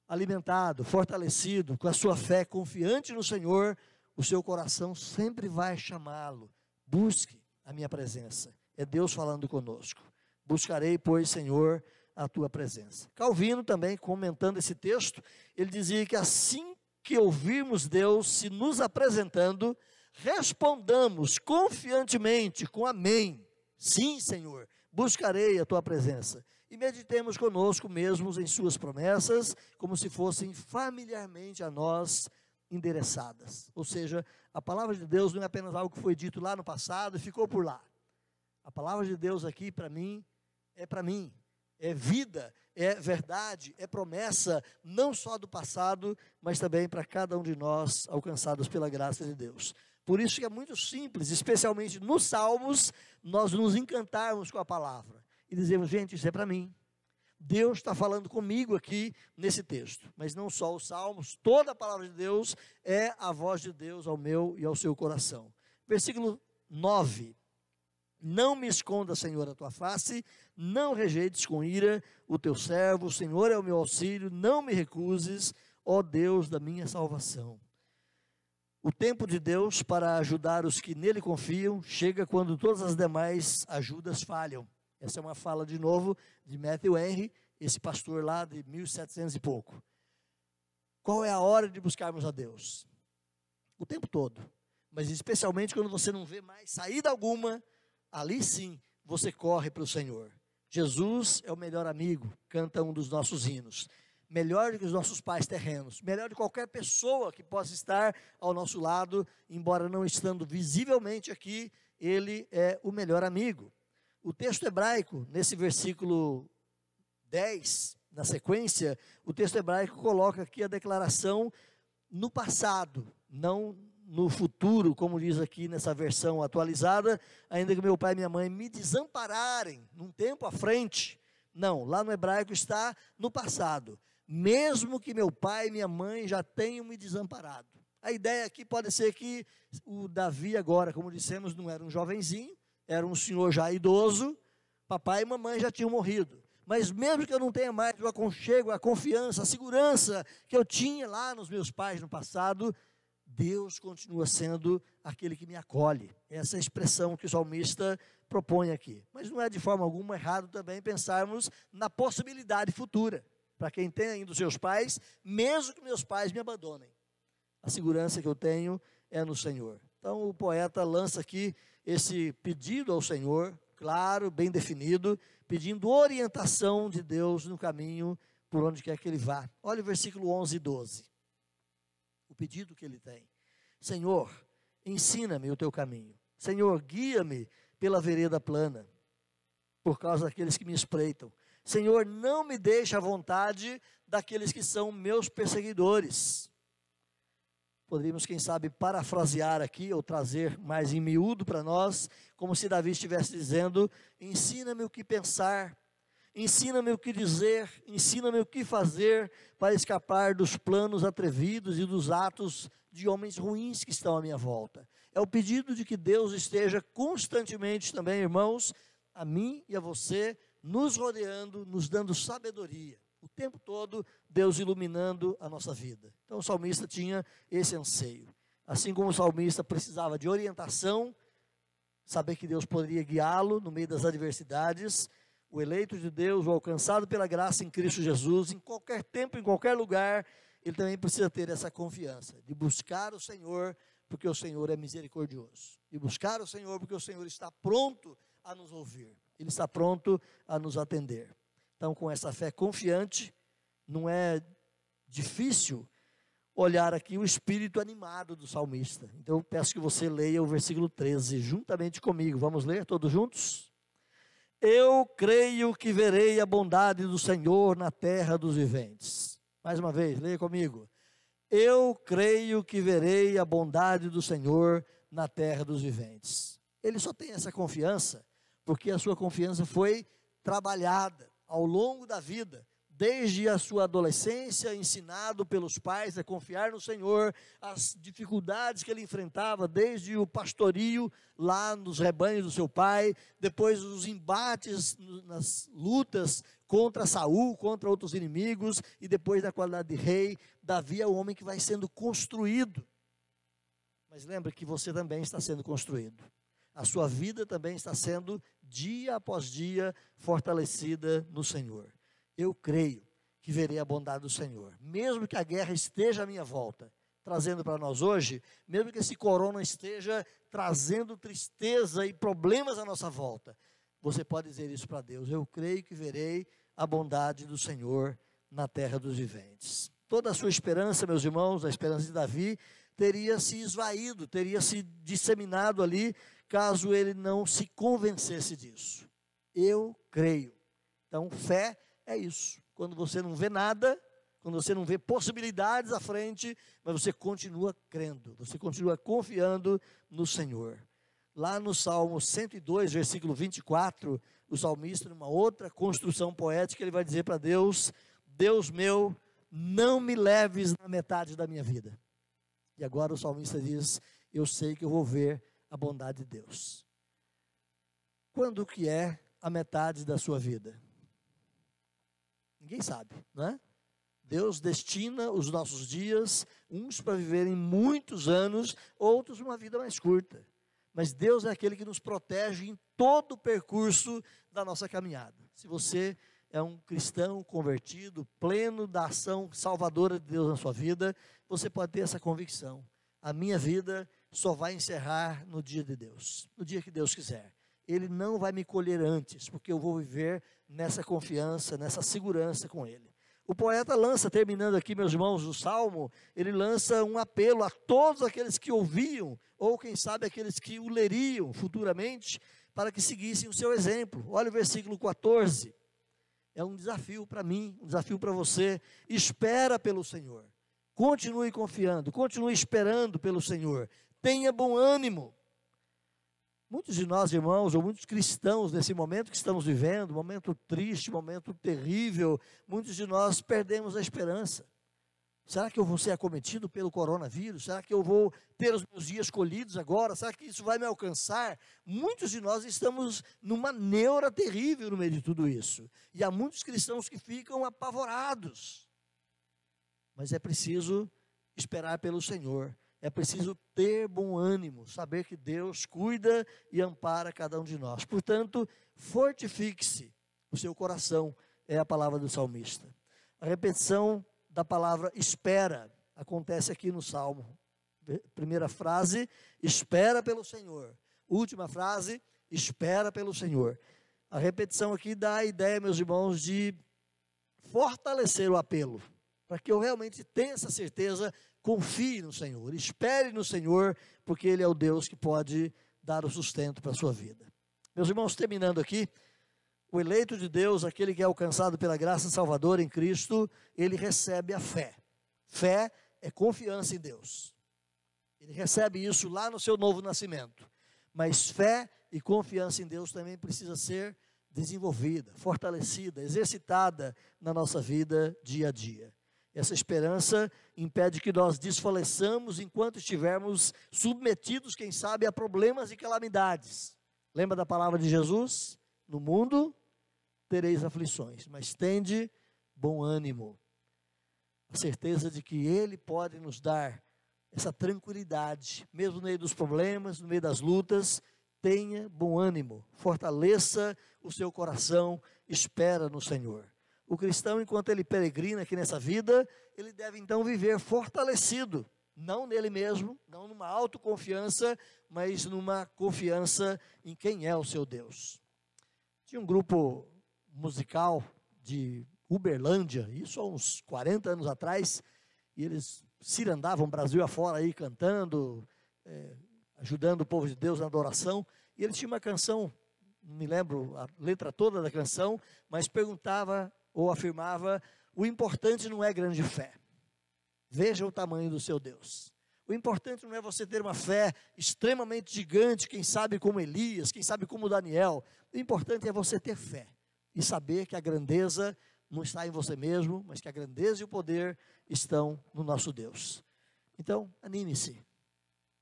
alimentado, fortalecido, com a sua fé confiante no Senhor, o seu coração sempre vai chamá-lo: busque a minha presença. É Deus falando conosco. Buscarei, pois, Senhor, a tua presença. Calvino também, comentando esse texto, ele dizia que assim que ouvirmos Deus se nos apresentando, respondamos confiantemente com amém. Sim, Senhor, buscarei a tua presença. E meditemos conosco mesmos em suas promessas, como se fossem familiarmente a nós endereçadas. Ou seja, a palavra de Deus não é apenas algo que foi dito lá no passado e ficou por lá. A palavra de Deus aqui para mim, é vida, é verdade, é promessa, não só do passado, mas também para cada um de nós alcançados pela graça de Deus. Por isso que é muito simples, especialmente nos Salmos, nós nos encantarmos com a palavra e dizemos: gente, isso é para mim. Deus está falando comigo aqui nesse texto. Mas não só os Salmos, toda a palavra de Deus é a voz de Deus ao meu e ao seu coração. Versículo 9. Não me esconda, Senhor, a tua face, não rejeites com ira o teu servo, o Senhor é o meu auxílio, não me recuses, ó Deus da minha salvação. O tempo de Deus para ajudar os que nele confiam chega quando todas as demais ajudas falham. Essa é uma fala, de novo, de Matthew Henry, esse pastor lá de 1700 e pouco. Qual é a hora de buscarmos a Deus? O tempo todo, mas especialmente quando você não vê mais saída alguma. Ali sim, você corre para o Senhor. Jesus é o melhor amigo, canta um dos nossos hinos. Melhor do que os nossos pais terrenos, melhor de qualquer pessoa que possa estar ao nosso lado, embora não estando visivelmente aqui, Ele é o melhor amigo. O texto hebraico, nesse versículo 10, na sequência, o texto hebraico coloca aqui a declaração no passado, não no futuro, como diz aqui nessa versão atualizada, ainda que meu pai e minha mãe me desampararem num tempo à frente. Não, lá no hebraico está no passado. Mesmo que meu pai e minha mãe já tenham me desamparado. A ideia aqui pode ser que o Davi agora, como dissemos, não era um jovenzinho, era um senhor já idoso, papai e mamãe já tinham morrido. Mas mesmo que eu não tenha mais o aconchego, a confiança, a segurança que eu tinha lá nos meus pais no passado, Deus continua sendo aquele que me acolhe. Essa é a expressão que o salmista propõe aqui. Mas não é de forma alguma errado também pensarmos na possibilidade futura. Para quem tem ainda os seus pais, mesmo que meus pais me abandonem, a segurança que eu tenho é no Senhor. Então o poeta lança aqui esse pedido ao Senhor, claro, bem definido, pedindo orientação de Deus no caminho por onde quer que ele vá. Olha o versículo 11 e 12. O pedido que ele tem: Senhor, ensina-me o teu caminho. Senhor, guia-me pela vereda plana. por causa daqueles que me espreitam. Senhor, não me deixe à vontade daqueles que são meus perseguidores. Poderíamos, quem sabe, parafrasear aqui, ou trazer mais em miúdo para nós, como se Davi estivesse dizendo: ensina-me o que pensar, ensina-me o que dizer, ensina-me o que fazer para escapar dos planos atrevidos e dos atos de homens ruins que estão à minha volta. É o pedido de que Deus esteja constantemente também, irmãos, a mim e a você, nos rodeando, nos dando sabedoria. O tempo todo, Deus iluminando a nossa vida. Então o salmista tinha esse anseio. Assim como o salmista precisava de orientação, saber que Deus poderia guiá-lo no meio das adversidades, o eleito de Deus, o alcançado pela graça em Cristo Jesus, em qualquer tempo, em qualquer lugar, ele também precisa ter essa confiança, de buscar o Senhor, porque o Senhor é misericordioso. De buscar o Senhor, porque o Senhor está pronto a nos ouvir. Ele está pronto a nos atender. Então, com essa fé confiante, não é difícil olhar aqui o espírito animado do salmista. Então, eu peço que você leia o versículo 13, juntamente comigo. Vamos ler todos juntos? Eu creio que verei a bondade do Senhor na terra dos viventes. Mais uma vez, leia comigo. Eu creio que verei a bondade do Senhor na terra dos viventes. Ele só tem essa confiança porque a sua confiança foi trabalhada ao longo da vida, desde a sua adolescência, ensinado pelos pais a confiar no Senhor, as dificuldades que ele enfrentava, desde o pastorio lá nos rebanhos do seu pai, depois os embates nas lutas contra Saul, contra outros inimigos, e depois da qualidade de rei. Davi é o homem que vai sendo construído. Mas lembre que você também está sendo construído. A sua vida também está sendo, dia após dia, fortalecida no Senhor. Eu creio que verei a bondade do Senhor. Mesmo que a guerra esteja à minha volta, trazendo para nós hoje, mesmo que esse corona esteja trazendo tristeza e problemas à nossa volta, você pode dizer isso para Deus: eu creio que verei a bondade do Senhor na terra dos viventes. Toda a sua esperança, meus irmãos, a esperança de Davi, teria se esvaído, teria se disseminado ali, caso ele não se convencesse disso. Eu creio. Então, fé é isso. Quando você não vê nada, quando você não vê possibilidades à frente, mas você continua crendo, você continua confiando no Senhor. Lá no Salmo 102, versículo 24, o salmista, numa outra construção poética, ele vai dizer para Deus: Deus meu, não me leves na metade da minha vida. E agora o salmista diz: eu sei que eu vou ver a bondade de Deus. Quando que é a metade da sua vida? Ninguém sabe, não é? Deus destina os nossos dias, uns para viverem muitos anos, outros uma vida mais curta. Mas Deus é aquele que nos protege em todo o percurso da nossa caminhada. Se você é um cristão convertido, pleno da ação salvadora de Deus na sua vida, você pode ter essa convicção: a minha vida só vai encerrar no dia de Deus, no dia que Deus quiser. Ele não vai me colher antes, porque eu vou viver nessa confiança, nessa segurança com Ele. O poeta lança, terminando aqui, meus irmãos, o Salmo, ele lança um apelo a todos aqueles que ouviam, ou quem sabe aqueles que o leriam futuramente, para que seguissem o seu exemplo. Olha o versículo 14, é um desafio para mim, um desafio para você. Espera pelo Senhor, continue confiando, continue esperando pelo Senhor, tenha bom ânimo. Muitos de nós, irmãos, ou muitos cristãos, nesse momento que estamos vivendo, momento triste, momento terrível, muitos de nós perdemos a esperança. Será que eu vou ser acometido pelo coronavírus? Será que eu vou ter os meus dias colhidos agora? Será que isso vai me alcançar? Muitos de nós estamos numa neura terrível no meio de tudo isso. E há muitos cristãos que ficam apavorados. Mas é preciso esperar pelo Senhor. É preciso ter bom ânimo, saber que Deus cuida e ampara cada um de nós. Portanto, fortifique-se o seu coração, é a palavra do salmista. A repetição da palavra espera acontece aqui no Salmo. Primeira frase, espera pelo Senhor. Última frase, espera pelo Senhor. A repetição aqui dá a ideia, meus irmãos, de fortalecer o apelo, para que eu realmente tenha essa certeza. Confie no Senhor, espere no Senhor, porque Ele é o Deus que pode dar o sustento para a sua vida. Meus irmãos, terminando aqui, o eleito de Deus, aquele que é alcançado pela graça salvadora em Cristo, ele recebe a fé. Fé é confiança em Deus. Ele recebe isso lá no seu novo nascimento. Mas fé e confiança em Deus também precisa ser desenvolvida, fortalecida, exercitada na nossa vida dia a dia. Essa esperança impede que nós desfaleçamos enquanto estivermos submetidos, quem sabe, a problemas e calamidades. Lembra da palavra de Jesus? No mundo tereis aflições, mas tende bom ânimo. A certeza de que Ele pode nos dar essa tranquilidade, mesmo no meio dos problemas, no meio das lutas. Tenha bom ânimo, fortaleça o seu coração, espera no Senhor. O cristão, enquanto ele peregrina aqui nessa vida, ele deve então viver fortalecido, não nele mesmo, não numa autoconfiança, mas numa confiança em quem é o seu Deus. Tinha um grupo musical de Uberlândia, isso há uns 40 anos atrás, e eles cirandavam Brasil afora aí cantando, ajudando o povo de Deus na adoração, e eles tinham uma canção, não me lembro a letra toda da canção, mas perguntava ou afirmava: o importante não é grande fé, veja o tamanho do seu Deus. O importante não é você ter uma fé extremamente gigante, quem sabe como Elias, quem sabe como Daniel. O importante é você ter fé e saber que a grandeza não está em você mesmo, mas que a grandeza e o poder estão no nosso Deus. Então, anime-se,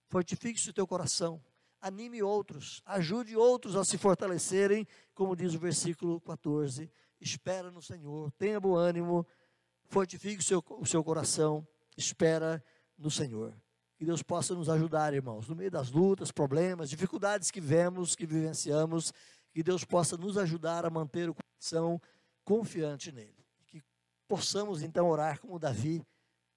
fortifique-se o teu coração, anime outros, ajude outros a se fortalecerem, como diz o versículo 14, espera no Senhor, tenha bom ânimo, fortifique o seu coração, espera no Senhor. Que Deus possa nos ajudar, irmãos, no meio das lutas, problemas, dificuldades que vemos, que vivenciamos, que Deus possa nos ajudar a manter o coração confiante nele. Que possamos então orar como Davi: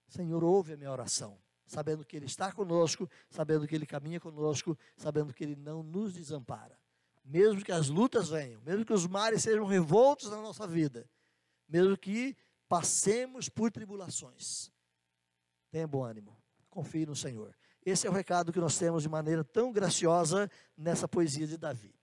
Senhor, ouve a minha oração, sabendo que Ele está conosco, sabendo que Ele caminha conosco, sabendo que Ele não nos desampara. Mesmo que as lutas venham, mesmo que os mares sejam revoltos na nossa vida, mesmo que passemos por tribulações, tenha bom ânimo, confie no Senhor. Esse é o recado que nós temos de maneira tão graciosa nessa poesia de Davi.